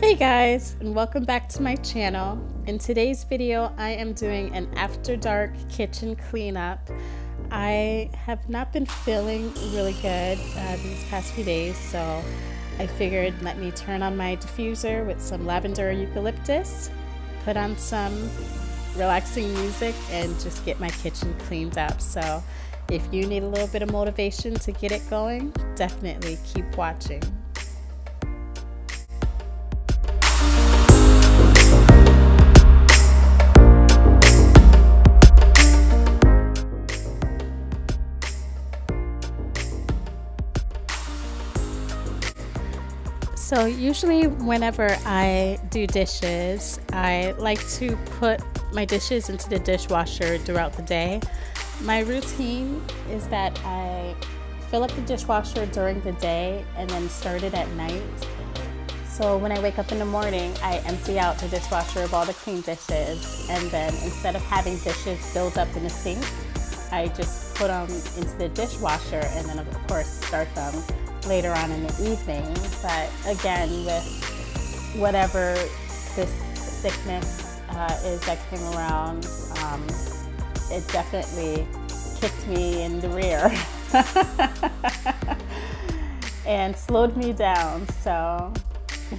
Hey guys, and welcome back to my channel. In today's video, I am doing an after dark kitchen cleanup. I have not been feeling really good these past few days, so I figured let me turn on my diffuser with some lavender eucalyptus, put on some relaxing music, and just get my kitchen cleaned up. So if you need a little bit of motivation to get it going, definitely keep watching. So usually whenever I do dishes, I like to put my dishes into the dishwasher throughout the day. My routine is that I fill up the dishwasher during the day and then start it at night. So when I wake up in the morning, I empty out the dishwasher of all the clean dishes, and then instead of having dishes build up in the sink, I just put them into the dishwasher and then of course start them later on in the evening. But again, with whatever this sickness is that came around, it definitely kicked me in the rear and slowed me down. So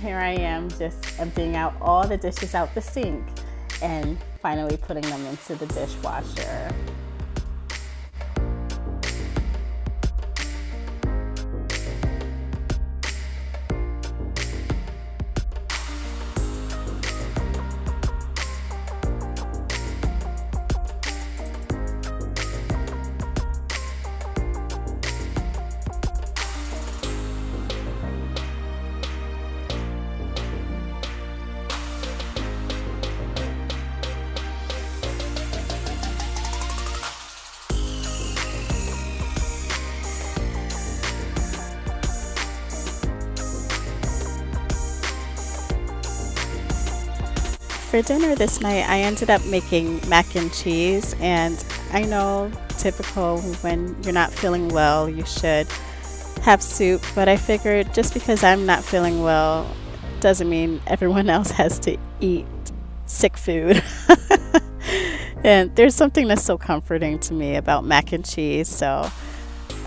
here I am just emptying out all the dishes out the sink and finally putting them into the dishwasher. For dinner this night, I ended up making mac and cheese, and I know typical when you're not feeling well, you should have soup, but I figured just because I'm not feeling well doesn't mean everyone else has to eat sick food. And there's something that's so comforting to me about mac and cheese, so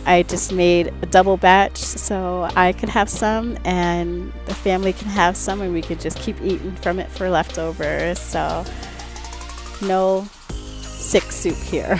I just made a double batch so I could have some and the family can have some, and we could just keep eating from it for leftovers. So no sick soup here.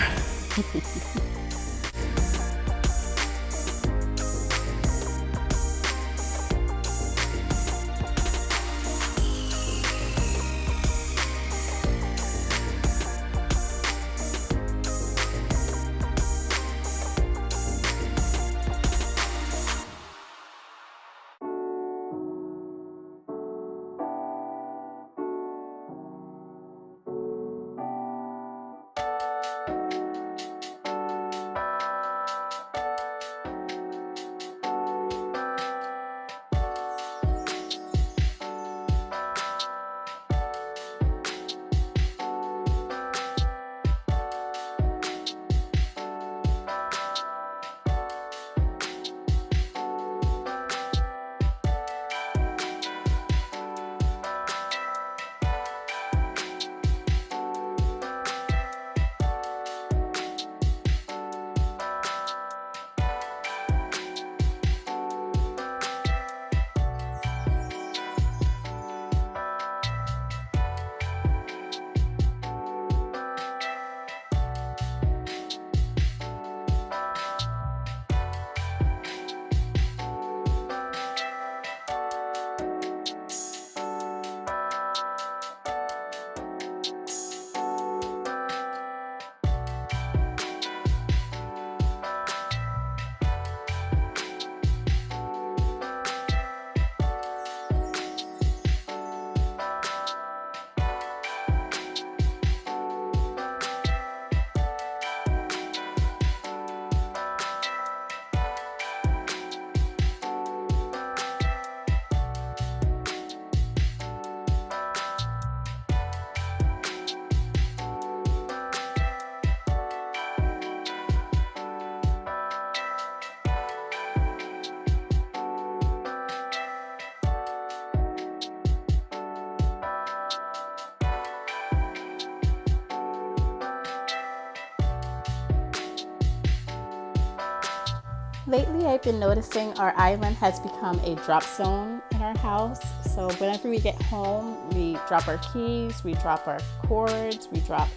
Lately, I've been noticing our island has become a drop zone in our house. So whenever we get home, we drop our keys, we drop our cords, we drop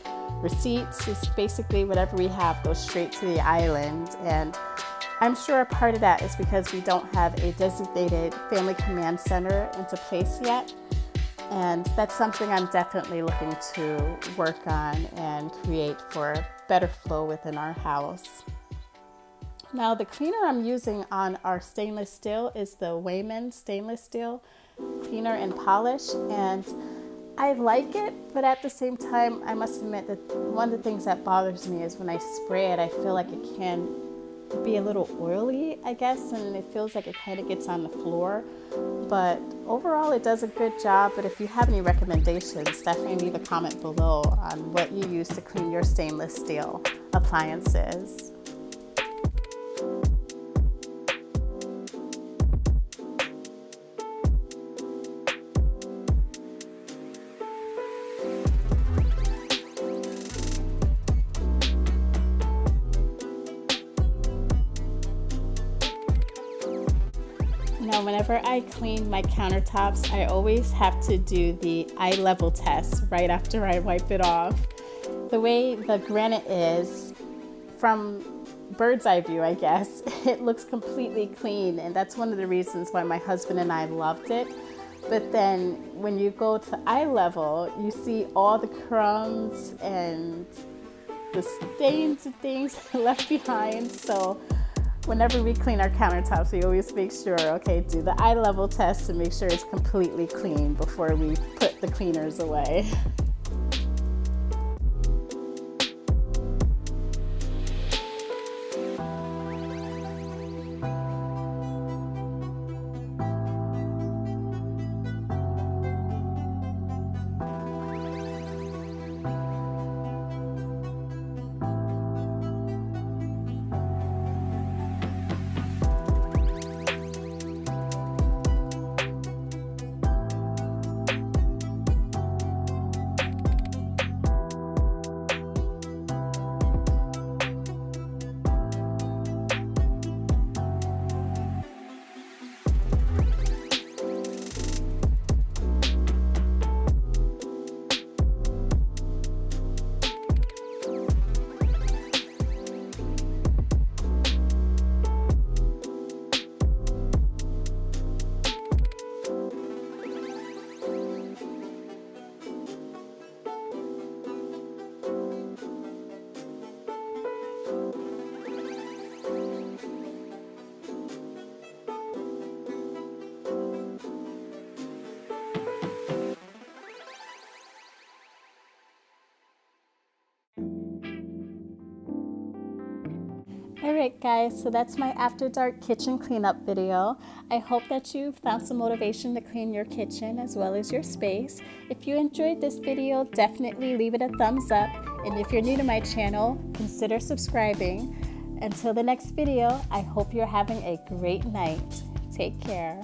receipts. It's basically whatever we have goes straight to the island. And I'm sure a part of that is because we don't have a designated family command center into place yet. And that's something I'm definitely looking to work on and create for better flow within our house. Now, the cleaner I'm using on our stainless steel is the Wayman stainless steel cleaner and polish, and I like it, but at the same time, I must admit that one of the things that bothers me is when I spray it, I feel like it can be a little oily, I guess, and it feels like it kind of gets on the floor. But overall, it does a good job. But if you have any recommendations, definitely leave a comment below on what you use to clean your stainless steel appliances. Now, whenever I clean my countertops, I always have to do the eye level test right after I wipe it off. The way the granite is, from bird's eye view, I guess, it looks completely clean, and that's one of the reasons why my husband and I loved it. But then when you go to eye level, you see all the crumbs and the stains and things left behind. So whenever we clean our countertops, we always make sure, okay, do the eye level test and make sure it's completely clean before we put the cleaners away. Alright guys, so that's my after dark kitchen cleanup video. I hope that you found some motivation to clean your kitchen as well as your space. If you enjoyed this video, definitely leave it a thumbs up. And if you're new to my channel, consider subscribing. Until the next video, I hope you're having a great night. Take care.